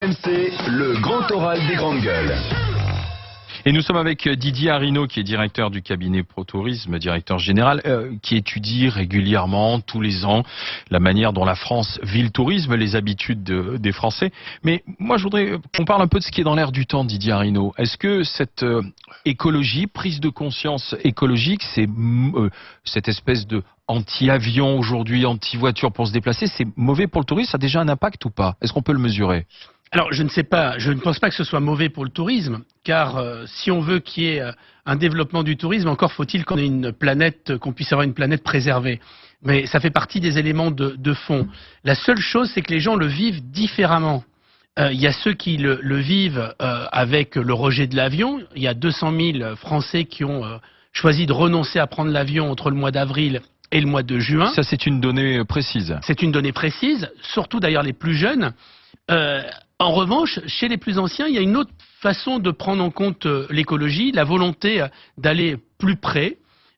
RMC, le grand oral des grandes gueules. Et nous sommes avec Didier Arinaud, qui est directeur du cabinet ProTourisme, directeur général, qui étudie régulièrement, tous les ans, la manière dont la France vit le tourisme, les habitudes des Français. Mais moi, je voudrais qu'on parle un peu de ce qui est dans l'air du temps, Didier Arinaud. Est-ce que cette écologie, prise de conscience écologique, c'est cette espèce de anti-avion aujourd'hui, anti-voiture pour se déplacer, c'est mauvais pour le tourisme? Ça a déjà un impact ou pas? Est-ce qu'on peut le mesurer? Alors, je ne sais pas, je ne pense pas que ce soit mauvais pour le tourisme, car si on veut qu'il y ait un développement du tourisme, encore faut-il qu'on ait une planète, qu'on puisse avoir une planète préservée. Mais ça fait partie des éléments de fond. La seule chose, c'est que les gens le vivent différemment. Il y a ceux qui le vivent avec le rejet de l'avion. Il y a 200 000 Français qui ont choisi de renoncer à prendre l'avion entre le mois d'avril et le mois de juin. Ça, c'est une donnée précise. C'est une donnée précise, surtout d'ailleurs les plus jeunes. En revanche, chez les plus anciens, il y a une autre façon de prendre en compte l'écologie, la volonté d'aller plus près,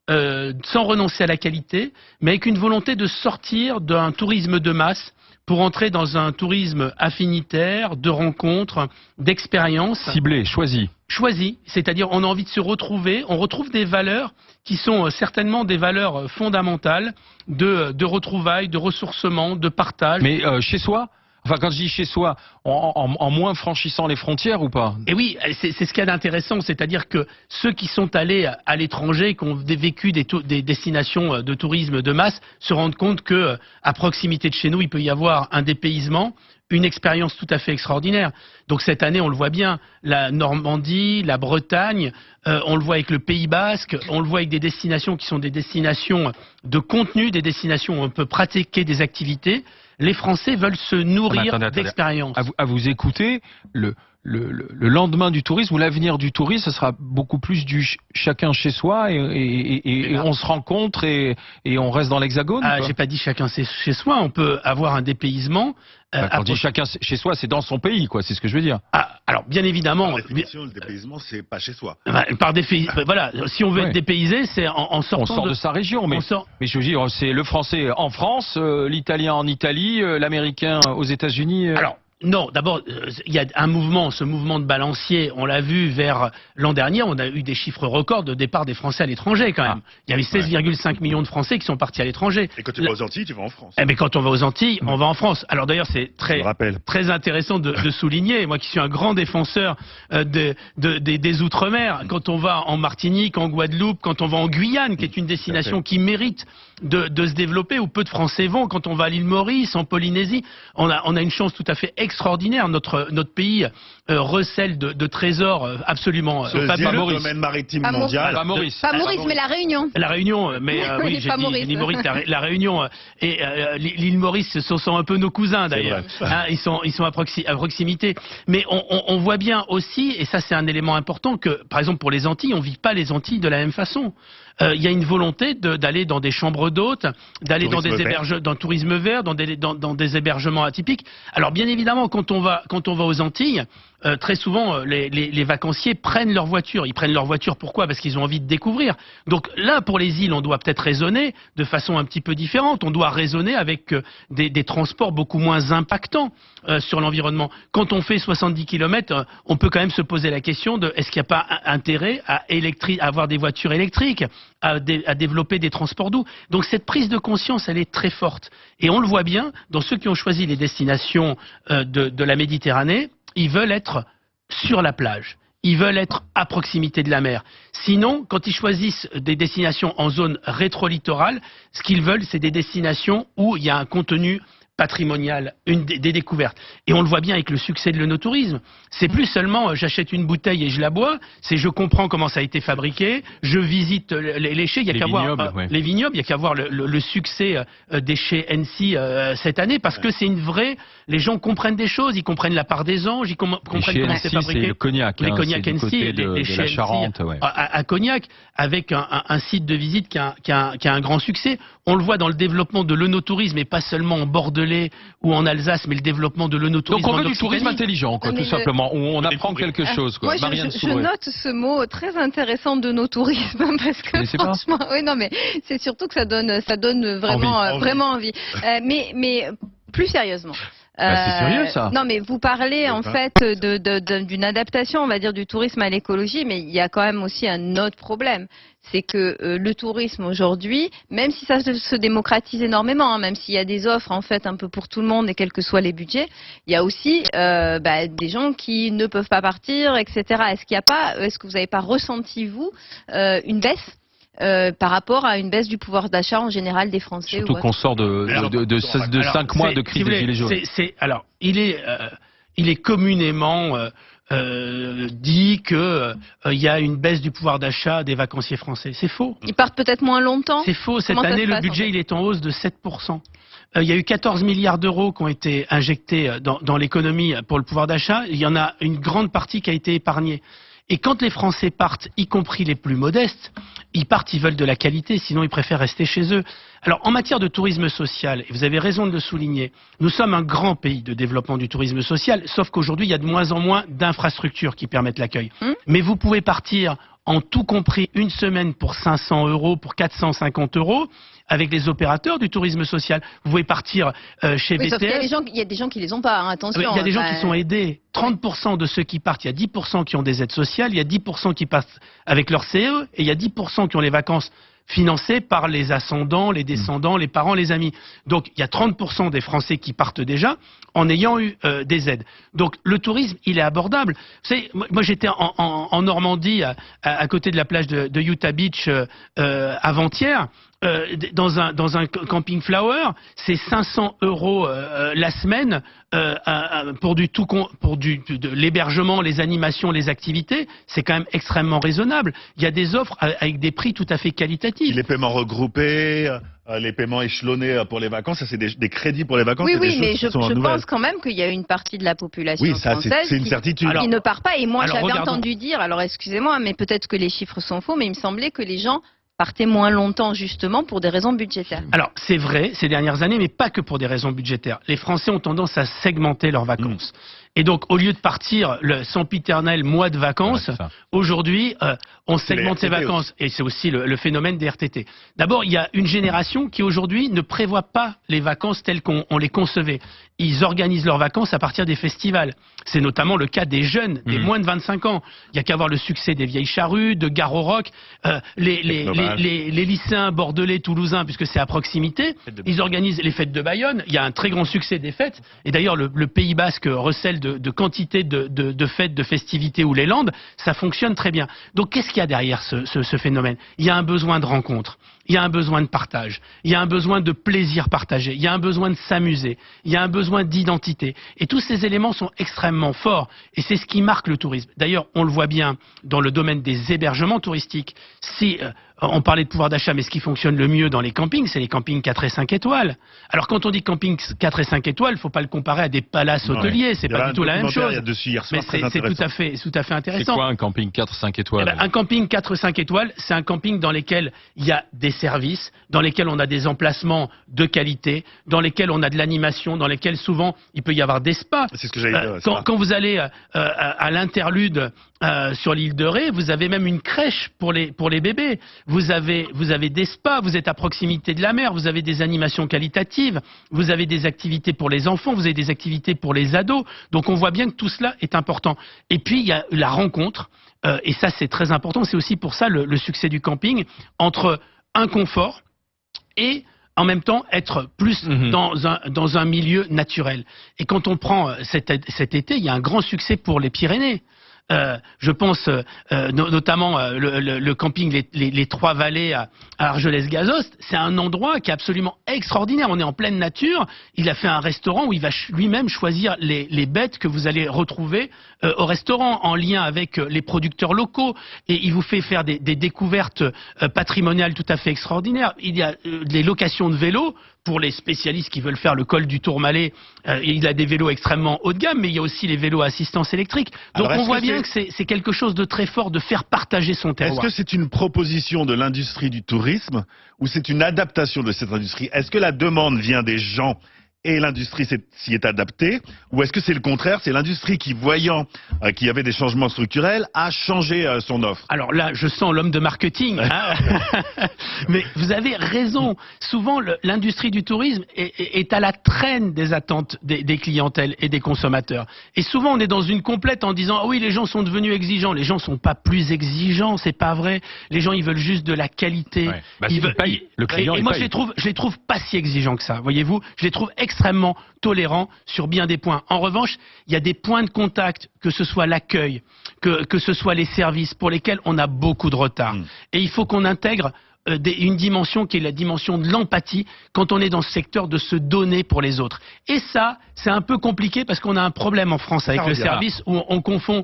sans renoncer à la qualité, mais avec une volonté de sortir d'un tourisme de masse pour entrer dans un tourisme affinitaire, de rencontres, d'expériences. Ciblé, choisi. Choisi, c'est-à-dire on a envie de se retrouver, on retrouve des valeurs qui sont certainement des valeurs fondamentales de retrouvailles, de ressourcement, de partage. Mais chez soi? Enfin, quand je dis chez soi, en moins franchissant les frontières ou pas? Et oui, c'est ce qu'il y a d'intéressant, c'est-à-dire que ceux qui sont allés à l'étranger, qui ont vécu des destinations de tourisme de masse, se rendent compte que à proximité de chez nous, il peut y avoir un dépaysement, une expérience tout à fait extraordinaire. Donc cette année, on le voit bien, la Normandie, la Bretagne, on le voit avec le Pays Basque, on le voit avec des destinations qui sont des destinations de contenu, des destinations où on peut pratiquer des activités. Les Français veulent se nourrir d'expérience. À vous écouter, le lendemain du tourisme ou l'avenir du tourisme, ce sera beaucoup plus du chacun chez soi et on se rencontre et on reste dans l'hexagone. Ah, j'ai pas dit chacun chez soi, on peut avoir un dépaysement. Quand on dit chacun chez soi, c'est dans son pays, quoi. C'est ce que je veux dire. Ah, alors bien évidemment. Par définition, le dépaysement, c'est pas chez soi. Par définition, voilà. Si on veut être dépaysé, c'est en sortant. On sort de sa région, mais je veux dire, c'est le Français en France, l'Italien en Italie, l'Américain aux États-Unis. Alors. Non, d'abord, il y a un mouvement, ce mouvement de balancier, on l'a vu vers l'an dernier, on a eu des chiffres records de départ des Français à l'étranger quand même. Il y avait 16,5 millions de Français qui sont partis à l'étranger. Et quand tu vas aux Antilles, tu vas en France. Eh bien, quand on va aux Antilles, on va en France. Alors d'ailleurs, c'est très intéressant de souligner, moi qui suis un grand défenseur des Outre-mer, quand on va en Martinique, en Guadeloupe, quand on va en Guyane, qui est une destination qui mérite de se développer, où peu de Français vont, quand on va à l'île Maurice, en Polynésie, on a une chance tout à fait extraordinaire. Notre pays recèle de trésors absolument fabuleux. Le domaine maritime mondial. Pas Maurice, mais la Réunion. La Réunion, mais oui, j'ai dit l'île Maurice. La Réunion et l'île Maurice, ce sont un peu nos cousins d'ailleurs. Hein, ils sont à proximité. Mais on voit bien aussi, et ça c'est un élément important, que par exemple pour les Antilles, on ne vit pas les Antilles de la même façon. Il y a une volonté d'aller dans des chambres d'hôtes, d'aller dans le tourisme vert, dans des hébergements atypiques. Alors bien évidemment, quand on va aux Antilles, très souvent les vacanciers prennent leur voiture. Ils prennent leur voiture pourquoi? Parce qu'ils ont envie de découvrir. Donc là, pour les îles, on doit peut-être raisonner de façon un petit peu différente. On doit raisonner avec des transports beaucoup moins impactants sur l'environnement. Quand on fait 70 km, on peut quand même se poser la question de est-ce qu'il n'y a pas intérêt à avoir des voitures électriques, à développer des transports doux. Donc cette prise de conscience, elle est très forte. Et on le voit bien dans ceux qui ont choisi les destinations de la Méditerranée, ils veulent être sur la plage. Ils veulent être à proximité de la mer. Sinon, quand ils choisissent des destinations en zone rétro-littorale, ce qu'ils veulent, c'est des destinations où il y a un contenu patrimonial, des découvertes. Et on le voit bien avec le succès de l'œnotourisme. C'est plus seulement j'achète une bouteille et je la bois, c'est je comprends comment ça a été fabriqué, je visite les chais, il y a qu'à voir les vignobles, il y a qu'à voir le succès des chais NC cette année, parce que c'est une vraie... Les gens comprennent des choses, ils comprennent la part des anges, ils comprennent comment c'est fabriqué. Le cognac, les cognacs NC, les chais Charente, à Cognac, avec un site de visite qui a un grand succès. On le voit dans le développement de l'œnotourisme, et pas seulement en Bordelais ou en Alsace, mais le développement de l'œnotourisme. Donc on veut du tourisme intelligent, quoi, tout simplement, où on apprend quelque chose. Quoi. Moi, je note ce mot très intéressant de tourisme parce que franchement, oui, non, mais c'est surtout que ça donne vraiment envie. Mais plus sérieusement. C'est sérieux ça? Non, mais vous parlez en fait d'une adaptation, on va dire, du tourisme à l'écologie, mais il y a quand même aussi un autre problème. C'est que le tourisme aujourd'hui, même si ça se démocratise énormément, hein, même s'il y a des offres en fait un peu pour tout le monde et quels que soient les budgets, il y a aussi des gens qui ne peuvent pas partir, etc. Est-ce que vous n'avez pas ressenti vous une baisse par rapport à une baisse du pouvoir d'achat en général des Français? Surtout qu'on sort de 5 mois de crise des Gilets jaunes. Alors, il est communément dit que il y a une baisse du pouvoir d'achat des vacanciers français. C'est faux. Ils partent peut-être moins longtemps. C'est faux. Cette année, le budget il est en hausse de 7%. Il y a eu 14 milliards d'euros qui ont été injectés dans l'économie pour le pouvoir d'achat. Il y en a une grande partie qui a été épargnée. Et quand les Français partent, y compris les plus modestes, ils partent, ils veulent de la qualité, sinon ils préfèrent rester chez eux. Alors, en matière de tourisme social, et vous avez raison de le souligner, nous sommes un grand pays de développement du tourisme social, sauf qu'aujourd'hui, il y a de moins en moins d'infrastructures qui permettent l'accueil. Mais vous pouvez partir en tout compris une semaine pour 500 €, pour 450 €, avec les opérateurs du tourisme social. Vous pouvez partir chez VTS. Sauf qu'il y a des gens qui les ont pas, hein, attention. Il y a des gens qui sont aidés. 30% de ceux qui partent, il y a 10% qui ont des aides sociales, il y a 10% qui passent avec leur CE, et il y a 10% qui ont les vacances financées par les ascendants, les descendants, les parents, les amis. Donc il y a 30% des Français qui partent déjà en ayant eu des aides. Donc le tourisme, il est abordable. Vous savez, moi j'étais en Normandie, à côté de la plage de Utah Beach avant-hier. Dans un camping flower, c'est 500 € la semaine pour de l'hébergement, les animations, les activités. C'est quand même extrêmement raisonnable. Il y a des offres avec des prix tout à fait qualitatifs. Les paiements regroupés, les paiements échelonnés pour les vacances, ça c'est des crédits pour les vacances. Oui, mais je pense quand même qu'il y a une partie de la population française c'est une certitude. qui ne part pas. Et moi j'avais entendu dire, alors excusez-moi, mais peut-être que les chiffres sont faux, mais il me semblait que les gens partaient moins longtemps justement pour des raisons budgétaires. Alors c'est vrai ces dernières années, mais pas que pour des raisons budgétaires. Les Français ont tendance à segmenter leurs vacances. Et donc au lieu de partir le sempiternel mois de vacances, aujourd'hui on segmente ses vacances. Et c'est aussi le phénomène des RTT. D'abord il y a une génération qui aujourd'hui ne prévoit pas les vacances telles qu'on les concevait. Ils organisent leurs vacances à partir des festivals. C'est notamment le cas des jeunes, des moins de 25 ans. Il n'y a qu'à voir le succès des Vieilles Charrues, de Gare au Roc, les lycéens bordelais, toulousains, puisque c'est à proximité. Ils organisent les fêtes de Bayonne. Il y a un très grand succès des fêtes. Et d'ailleurs, le Pays Basque recèle de quantité de fêtes, de festivités ou les Landes. Ça fonctionne très bien. Donc, qu'est-ce qu'il y a derrière ce phénomène? Il y a un besoin de rencontre. Il y a un besoin de partage, il y a un besoin de plaisir partagé, il y a un besoin de s'amuser, il y a un besoin d'identité. Et tous ces éléments sont extrêmement forts et c'est ce qui marque le tourisme. D'ailleurs, on le voit bien dans le domaine des hébergements touristiques. Si on parlait de pouvoir d'achat, mais ce qui fonctionne le mieux dans les campings, c'est les campings 4 et 5 étoiles. Alors quand on dit camping 4 et 5 étoiles, il ne faut pas le comparer à des palaces hôteliers, c'est pas du tout la même chose. Mais c'est tout à fait intéressant. C'est quoi un camping 4-5 étoiles? Un camping 4-5 étoiles, c'est un camping dans lequel il y a des services, dans lesquels on a des emplacements de qualité, dans lesquels on a de l'animation, dans lesquels souvent il peut y avoir des spas. C'est ce que j'allais dire. Quand vous allez à l'interlude sur l'île de Ré, vous avez même une crèche pour les bébés. Vous avez des spas, vous êtes à proximité de la mer, vous avez des animations qualitatives, vous avez des activités pour les enfants, vous avez des activités pour les ados. Donc on voit bien que tout cela est important. Et puis il y a la rencontre, et ça c'est très important, c'est aussi pour ça le succès du camping, entre un confort et en même temps être plus dans un milieu naturel. Et quand on prend cet été, il y a un grand succès pour les Pyrénées. Je pense notamment le camping les Trois Vallées à Argelès-Gazost, c'est un endroit qui est absolument extraordinaire. On est en pleine nature. Il a fait un restaurant où il va lui-même choisir les bêtes que vous allez retrouver au restaurant en lien avec les producteurs locaux. Et il vous fait faire des découvertes patrimoniales tout à fait extraordinaires. Il y a des locations de vélos. Pour les spécialistes qui veulent faire le col du Tourmalet, il a des vélos extrêmement haut de gamme, mais il y a aussi les vélos à assistance électrique. Donc on voit bien que c'est quelque chose de très fort de faire partager son terroir. Est-ce que c'est une proposition de l'industrie du tourisme ou c'est une adaptation de cette industrie? Est-ce que la demande vient des gens et l'industrie s'y est adaptée, ou est-ce que c'est le contraire, c'est l'industrie qui, voyant qu'il y avait des changements structurels, a changé son offre? Alors là, je sens l'homme de marketing, hein. Mais vous avez raison. Souvent, l'industrie du tourisme est à la traîne des attentes des clientèles et des consommateurs. Et souvent, on est dans une complète en disant « Ah oui, les gens sont devenus exigeants ». Les gens sont pas plus exigeants, c'est pas vrai. Les gens, ils veulent juste de la qualité. Ouais. Bah, le client, et moi, je les trouve pas si exigeants que ça, voyez-vous. Je les trouve extrêmement tolérants sur bien des points. En revanche, il y a des points de contact, que ce soit l'accueil, que ce soit les services, pour lesquels on a beaucoup de retard. Et il faut qu'on intègre une dimension qui est la dimension de l'empathie quand on est dans ce secteur, de se donner pour les autres. Et ça, c'est un peu compliqué parce qu'on a un problème en France avec le service où on confond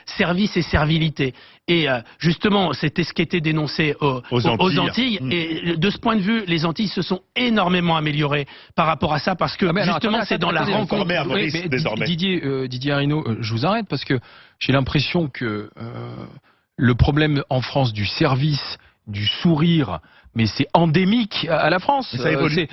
service et servilité. Et justement, c'était ce qui était dénoncé aux Antilles. Et de ce point de vue, les Antilles se sont énormément améliorées par rapport à ça parce que justement, c'est dans la rencontre. Didier Arinault, je vous arrête parce que j'ai l'impression que le problème en France du service, du sourire, mais c'est endémique à la France. Ça évolue.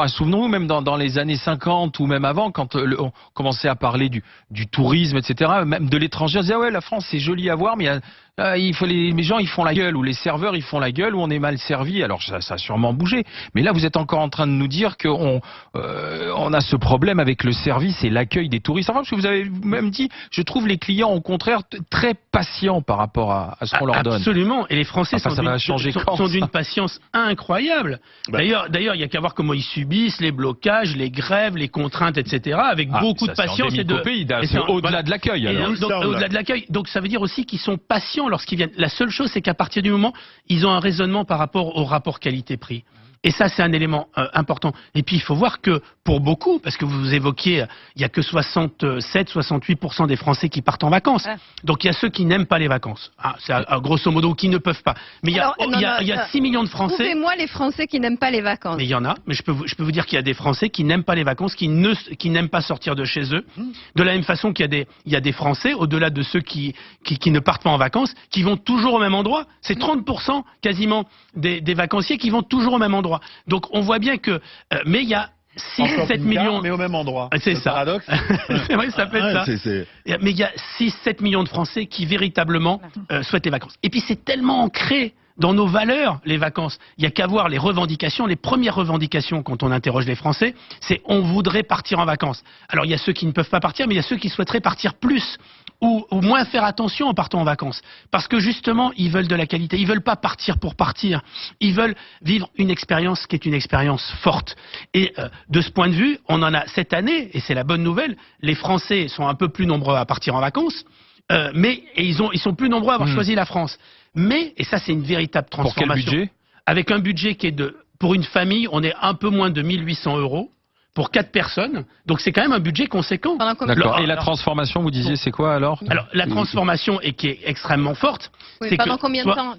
Souvenons-nous, même dans les années 50 ou même avant, quand on commençait à parler du tourisme, etc., même de l'étranger, on disait ouais, la France c'est joli à voir, mais les gens ils font la gueule, ou les serveurs ils font la gueule, ou on est mal servi. Alors ça a sûrement bougé, mais là vous êtes encore en train de nous dire qu'on a ce problème avec le service et l'accueil des touristes. Enfin, parce que vous avez même dit, je trouve les clients au contraire très patients par rapport à ce qu'on leur donne. Absolument, et les Français sont d'une patience incroyable. D'ailleurs, il y a qu'à voir comment ils subissent les blocages, les grèves, les contraintes, etc. avec beaucoup de patience. C'est au-delà de l'accueil. Au-delà de l'accueil. Donc ça veut dire aussi qu'ils sont patients lorsqu'ils viennent. La seule chose, c'est qu'à partir du moment, ils ont un raisonnement par rapport au rapport qualité-prix. Et ça, c'est un élément important. Et puis, il faut voir que pour beaucoup, parce que vous évoquiez, il n'y a que 67-68% des Français qui partent en vacances. Donc, il y a ceux qui n'aiment pas les vacances. C'est grosso modo, qui ne peuvent pas. Mais il y a 6 millions de Français... Prouvez-moi les Français qui n'aiment pas les vacances. Mais il y en a. Mais je peux vous dire qu'il y a des Français qui n'aiment pas les vacances, qui n'aiment pas sortir de chez eux. De la même façon qu'il y a des Français, au-delà de ceux qui ne partent pas en vacances, qui vont toujours au même endroit. C'est 30% quasiment des vacanciers qui vont toujours au même endroit. Donc on voit bien que... mais il y a 6-7 millions... Mais au même endroit. C'est ça. Paradoxe. C'est vrai, ça fait ça. Mais il y a 6-7 millions de Français qui véritablement souhaitent les vacances. Et puis c'est tellement ancré dans nos valeurs, les vacances. Il n'y a qu'à voir les revendications. Les premières revendications quand on interroge les Français, c'est on voudrait partir en vacances. Alors il y a ceux qui ne peuvent pas partir, mais il y a ceux qui souhaiteraient partir plus ou moins faire attention en partant en vacances. Parce que justement, ils veulent de la qualité. Ils veulent pas partir pour partir. Ils veulent vivre une expérience qui est une expérience forte. Et de ce point de vue, on en a cette année, et c'est la bonne nouvelle, les Français sont un peu plus nombreux à partir en vacances, mais ils sont plus nombreux à avoir choisi la France. Mais, et ça c'est une véritable transformation. Pour quel budget ? Avec un budget qui est pour une famille, on est un peu moins de 1 800 € pour 4 personnes. Donc c'est quand même un budget conséquent. D'accord. Et la transformation, vous disiez, c'est quoi alors ? Alors la transformation, et qui est extrêmement forte, c'est pendant combien de temps ?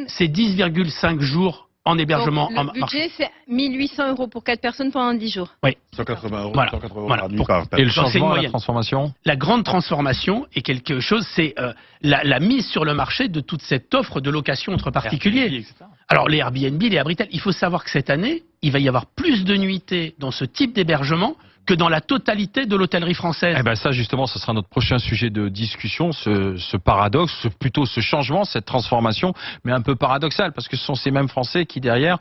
C'est 10,5 jours en hébergement. Donc, le budget, c'est 1 800 € pour 4 personnes pendant 10 jours. Oui. 180 €. Voilà. 180 € par nuit. Et le changement, la transformation ? La grande transformation est quelque chose, c'est la mise sur le marché de toute cette offre de location entre particuliers. Alors les Airbnb, les Abritel, il faut savoir que cette année, il va y avoir plus de nuitées dans ce type d'hébergement que dans la totalité de l'hôtellerie française. Eh ben ça justement, ce sera notre prochain sujet de discussion, ce paradoxe, plutôt ce changement, cette transformation, mais un peu paradoxal, parce que ce sont ces mêmes Français qui derrière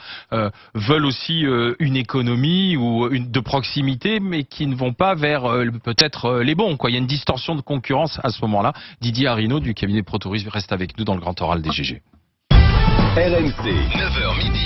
veulent aussi une économie ou de proximité, mais qui ne vont pas vers peut-être les bons. Il y a une distorsion de concurrence à ce moment-là. Didier Arinault du cabinet ProTourisme reste avec nous dans le Grand Oral des GG. RMC, 9h midi.